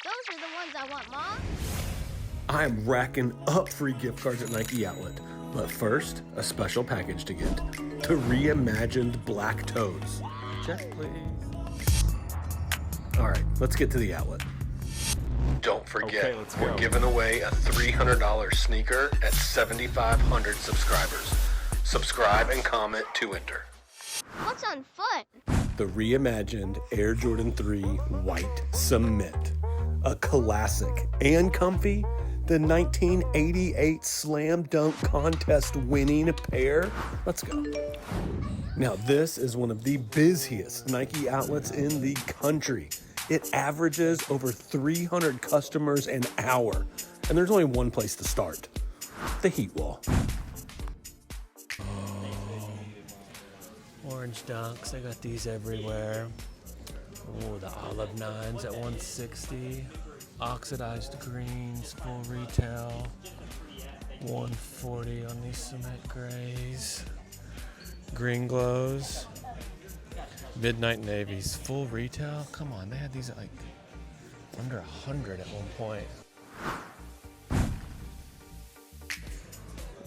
Those are the ones I want, Mom. I'm racking up free gift cards at Nike Outlet. But first, a special package to get. The reimagined black toes. Check, please. All right, let's get to the outlet. Don't forget, we're giving away a $300 sneaker at 7,500 subscribers. Subscribe and comment to enter. What's on foot? The reimagined Air Jordan 3 White Cement. A classic and comfy. The 1988 Slam Dunk Contest winning pair. Let's go. Now, this is one of the busiest Nike outlets in the country. It averages over 300 customers an hour. And there's only one place to start. The Heat Wall. Orange Dunks, I got these everywhere. Oh, the olive 9s at 160. Oxidized greens, full retail. 140 on these cement grays. Green glows. Midnight navies, full retail. Come on, they had these at like under 100 at one point.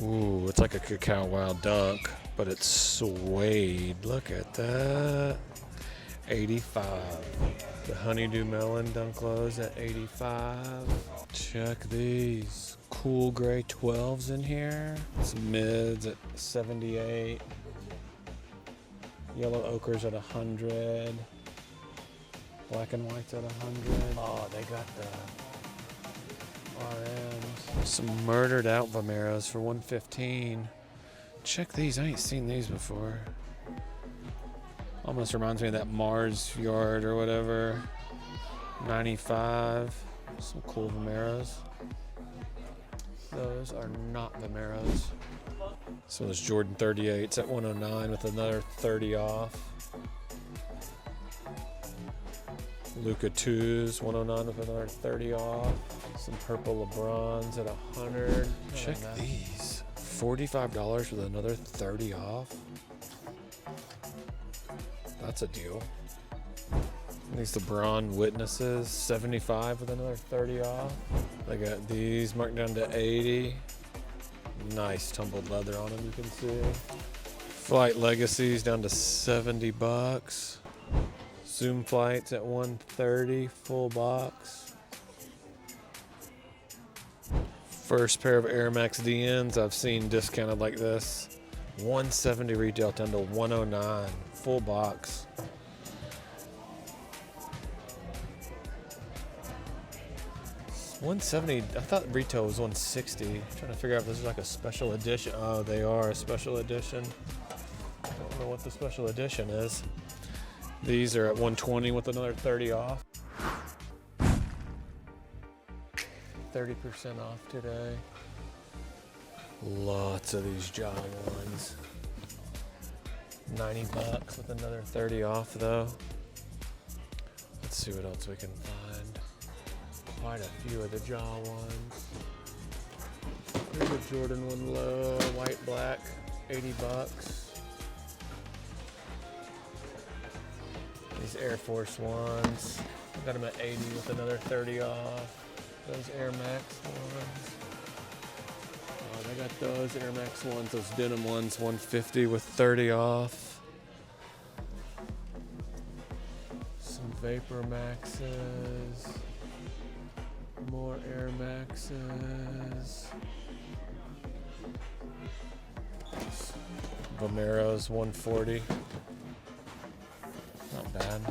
Ooh, it's like a Cacao Wild Dunk, but it's suede. Look at that. 85. The Honeydew Melon Dunk Lows at 85. Check these. Cool gray 12s in here. Some mids at 78. Yellow ochres at 100. Black and whites at 100. Oh, they got the RMs. Some murdered out Vomeros for 115. Check these. I ain't seen these before. Almost reminds me of that Mars yard or whatever. 95. Some cool Vomeros. Those are not Vomeros. So those Jordan 38s at 109 with another 30 off. Luka 2s, 109 with another 30 off. Some purple LeBrons at 100. Check these. $45 with another 30 off. That's a deal. These LeBron Witnesses, 75 with another 30 off. They got these marked down to 80. Nice tumbled leather on them, you can see. Flight Legacies down to 70 bucks. Zoom Flights at 130, full box. First pair of Air Max DNs I've seen discounted like this. 170 retail down to 109, full box. $170. I thought retail was $160. Trying to figure out if this is like a special edition. Oh, they are a special edition. I don't know what the special edition is. These are at $120 with another 30 off. 30% off today. Lots of these Jog ones. 90 bucks with another 30 off though. Let's see what else we can find. Quite a few of the Jaw ones. Here's a Jordan one low, white black, 80 bucks. These Air Force ones, I got them at 80 with another 30 off. Those Air Max ones. Oh, they got those Air Max ones, those denim ones, 150 with 30 off. Some Vapor Maxes. More Air Maxes. Vomeros 140. Not bad.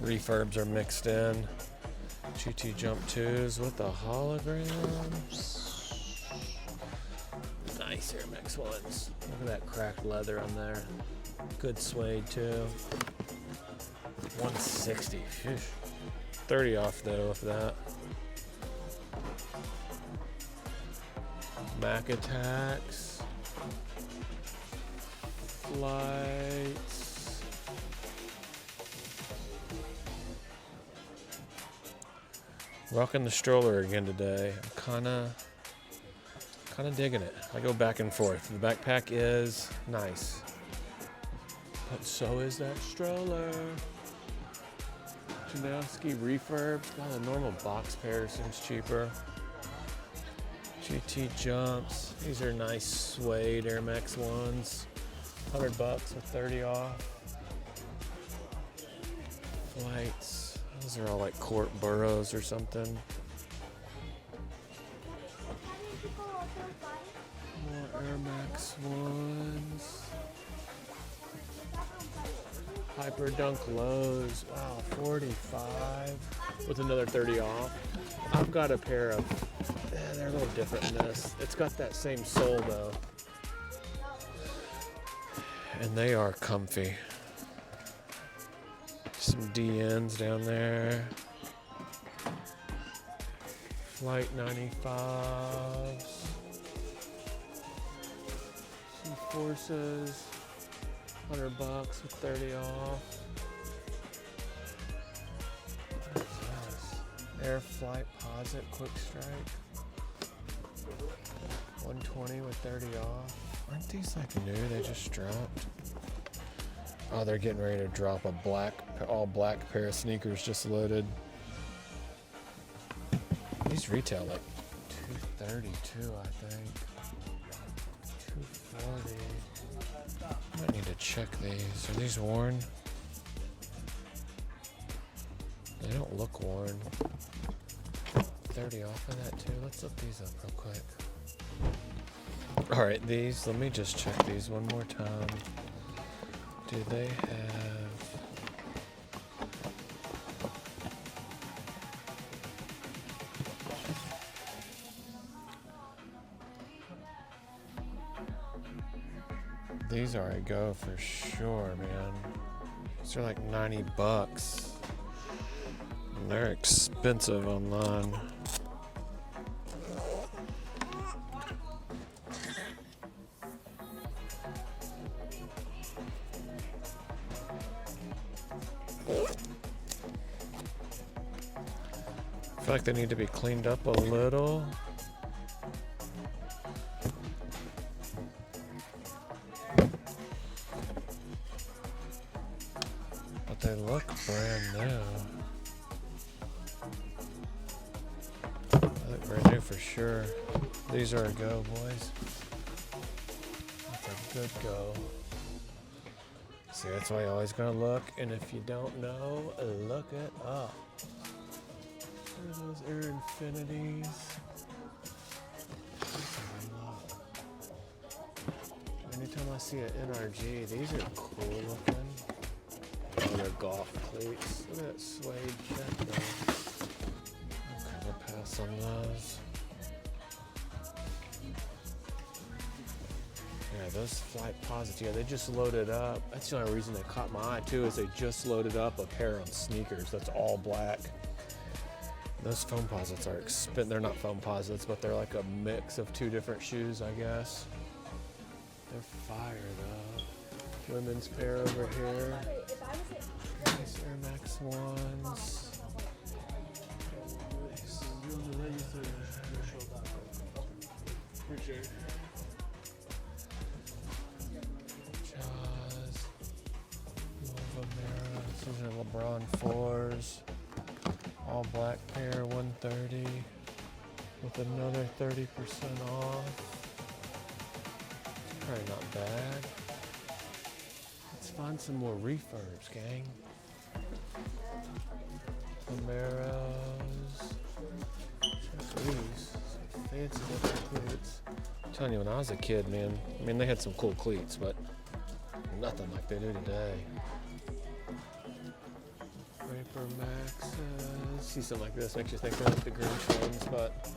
Refurbs are mixed in. GT Jump 2s with the holograms. Nice Air Max ones. Look at that cracked leather on there. Good suede too. 160. Phew. 30 off though with that. Mac Attacks. Flights. Rocking the stroller again today. I'm kind of digging it. I go back and forth. The backpack is nice, but so is that stroller. Janowski refurb. Got a normal box pair, seems cheaper. GT jumps. These are nice suede Air Max ones. $100 with 30 off. Flights. Those are all like Court Burrows or something. More Air Max ones. Hyper Dunk lows. Wow, 45 with another 30 off. I've got a pair of, they're a little different than this. It's got that same sole though. And they are comfy. Some DNs down there. Flight 95s. Some Forces. $100 with 30 off. What is this? Air Flight Posit Quick Strike. 120 with 30 off. Aren't these like new? They just dropped. Oh, they're getting ready to drop a all black pair of sneakers just loaded. These retail like $232, I think. $240. I need to check these. Are these worn? They don't look worn. 30 off of that too. Let's look these up real quick. All right, these, let me just check these one more time. Do they have... These are a go for sure, man. These are like $90. And they're expensive online. I feel like they need to be cleaned up a little. But they look brand new. They look brand new for sure. These are a go, boys. That's a good go. See, that's why you always gotta look. And if you don't know, look it up. Those Air Infinities. Anytime I see an NRG, these are cool looking. Oh, they're golf cleats. Look at that suede check though. Okay, we'll pass on those. Yeah, those Flight Posits, yeah, they just loaded up. That's the only reason they caught my eye too, is they just loaded up a pair of sneakers that's all black. Those foam posits are expensive. They're not foam posits, but they're like a mix of two different shoes, I guess. They're fire though. Women's pair over here. Nice Air Max ones. Jaws. Nova Mira. These are LeBron 4s. All black pair, 130 with another 30% off. Probably not bad. Let's find some more refurbs, gang. Camaros. Check these. Some fancy looking cleats. I'm telling you, when I was a kid, man, I mean, they had some cool cleats, but nothing like they do today. Vapor Maxes. See something like this, makes you think they're like the green ones, but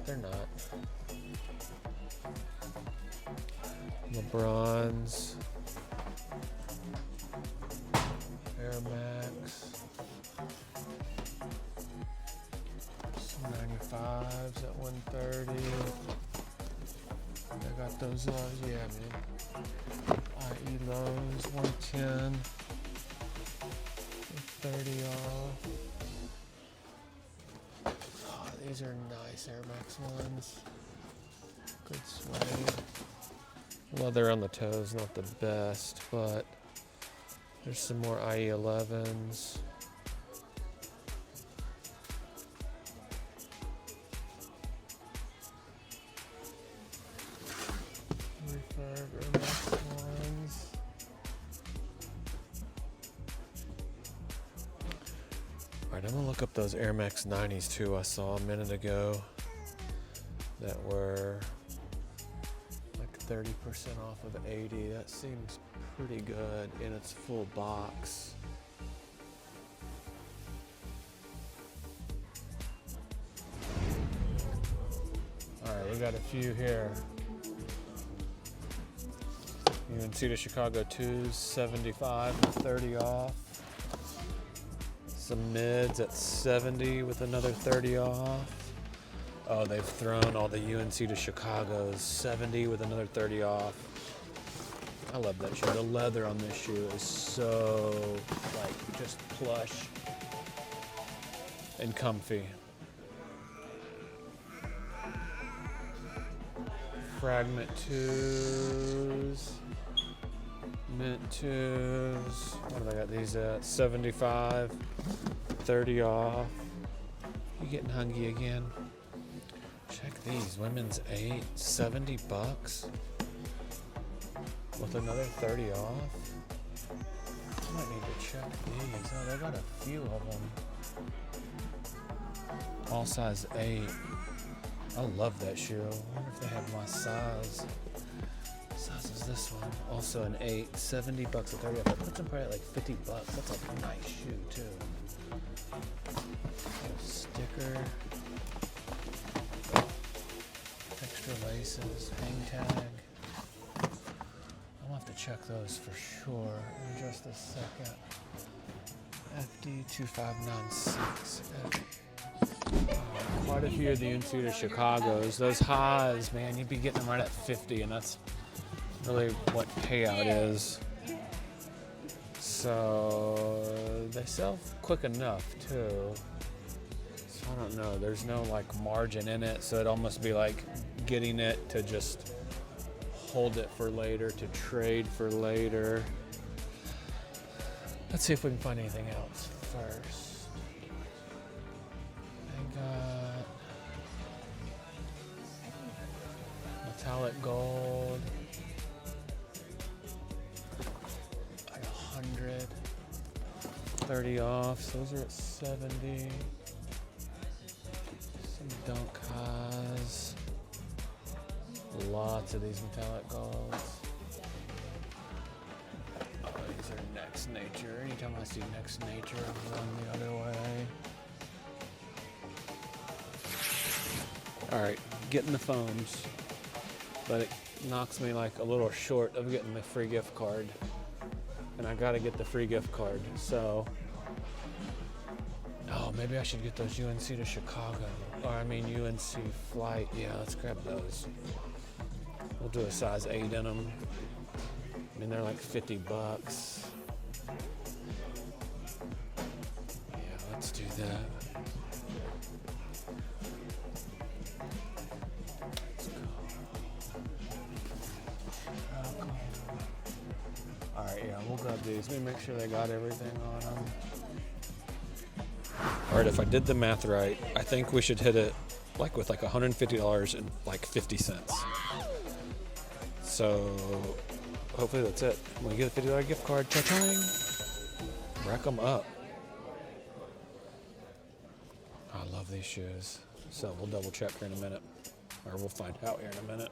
they're not. LeBrons. Air Max. Some 95s at 130. I got those lows, yeah, man. IE lows, 110. 30 off. Oh, these are nice Air Max ones. Good suede. Leather on the toes, not the best, but there's some more IE 11s. Alright, I'm gonna look up those Air Max 90s too I saw a minute ago that were like 30% off of 80. That seems pretty good in its full box. Alright, we got a few here. You can see the Chicago 2s, 75 and 30 off. Some mids at 70 with another 30 off. Oh, they've thrown all the UNC to Chicago's, 70 with another 30 off. I love that shoe. The leather on this shoe is so, like, just plush and comfy. Fragment 2s, mint 2s. What have I got these at? 75, 30 off. You getting hungry again? Check these. Women's 8, 70 bucks with another 30 off. I might need to check these. Oh, they got a few of them. All size 8. I love that shoe. I wonder if they have my size. What size is this one? Also an 8, 70 bucks, a 30 off. That puts them probably at like 50 bucks. That's a nice shoe too. A sticker. Extra laces, hang tag. I'll have to check those for sure in just a second. FD2596. Quite a few of the Unsuited Chicago's. Those highs, man, you'd be getting them right at 50, and that's really what payout is. So they sell quick enough too. So I don't know. There's no like margin in it, so it'd almost be like getting it to just hold it for later, to trade for later. Let's see if we can find anything else first. Metallic gold, like 100, 30 off, so those are at 70. Some dunk highs, lots of these metallic golds. Oh, these are Next Nature. Anytime I see Next Nature, I'm going the other way. All right, getting the foams. But it knocks me like a little short of getting the free gift card. And I gotta get the free gift card, so. Oh, maybe I should get those UNC to Chicago. Or I mean UNC flight. Yeah, let's grab those. We'll do a size 8 in them. I mean, they're like 50 bucks. Yeah, let's do that. Alright, yeah, we'll grab these. Let me make sure they got everything on them. Alright, if I did the math right, I think we should hit it like with like $150 and like 50 cents. So hopefully that's it. We get a $50 gift card. Cha-ching! Rack them up. I love these shoes. So we'll double check here in a minute. Or we'll find out here in a minute.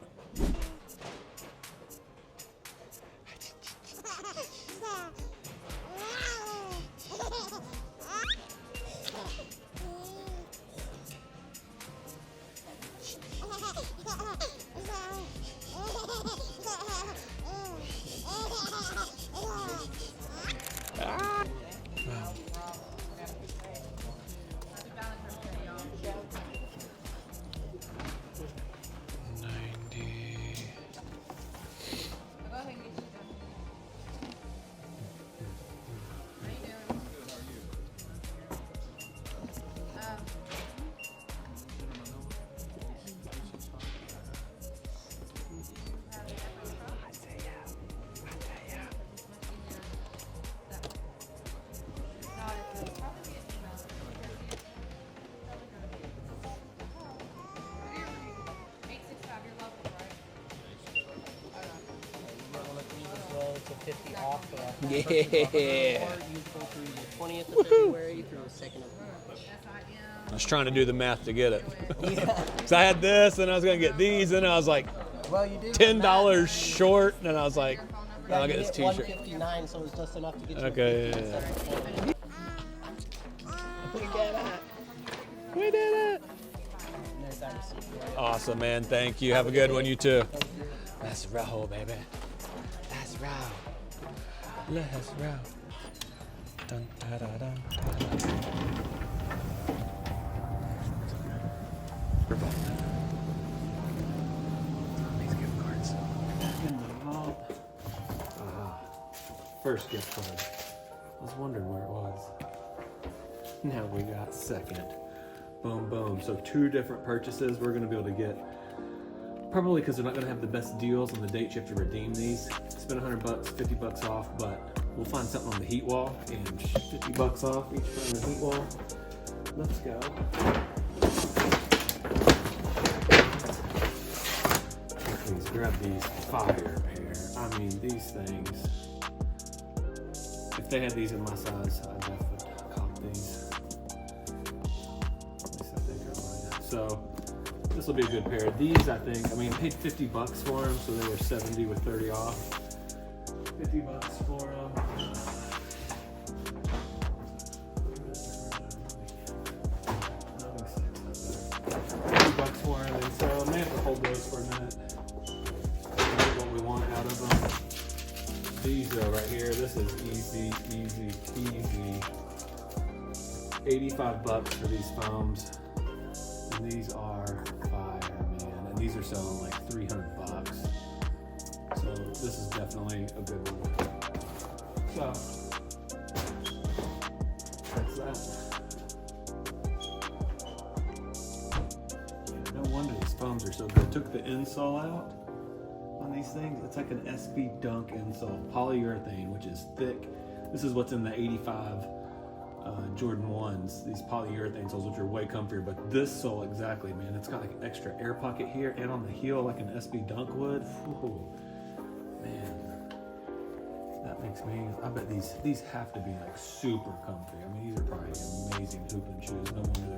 to 50 off. Yeah. Or you go through the 20th of February through the 2nd of I was trying to do the math to get it. So I had this, and I was going to get these, and I was like Well, you did $10 short, and I was like, Yeah, I'll you get this hit t-shirt. 159, so it was just enough to get you. Okay, a 50 yeah. instead of 40. We did it. We did it. And there's that receipt for you. Awesome, man. Thank you. Have a good one, you too. Let's roll, baby. Let's roll. Let's roll. Dun, da, da, da, da. These gift cards. In the vault. First gift card. I was wondering where it was. Now we got second. Boom, boom. So 2 different purchases we're going to be able to get. Probably because they're not going to have the best deals on the dates you have to redeem these. Spend $100, $50 off, but we'll find something on the heat wall and $50 off each from the heat wall. Let's go. Please grab these fire pair. I mean, these things. If they had these in my size, I'd definitely cop these. At least I think I might. So this will be a good pair. These, I think, I mean, paid $50 for them, so they were 70 with 30 off. $50 for them. $50 for them, and so I may have to hold those for a minute. Get what we want out of them. These right here, this is easy, easy, easy. $85 for these foams. And these are fire, man. And these are selling like $300. So this is definitely a good one. So that's that. Yeah, no wonder these foams are so good. Took the insole out on these things. It's like an SB Dunk insole, polyurethane, which is thick. This is what's in the 85 Jordan 1s, these polyurethane soles, which are way comfier, but this sole exactly, man, it's got like an extra air pocket here and on the heel like an SB Dunk would. Ooh, man, that makes me, I bet these have to be like super comfy. I mean, these are probably amazing hooping shoes. No wonder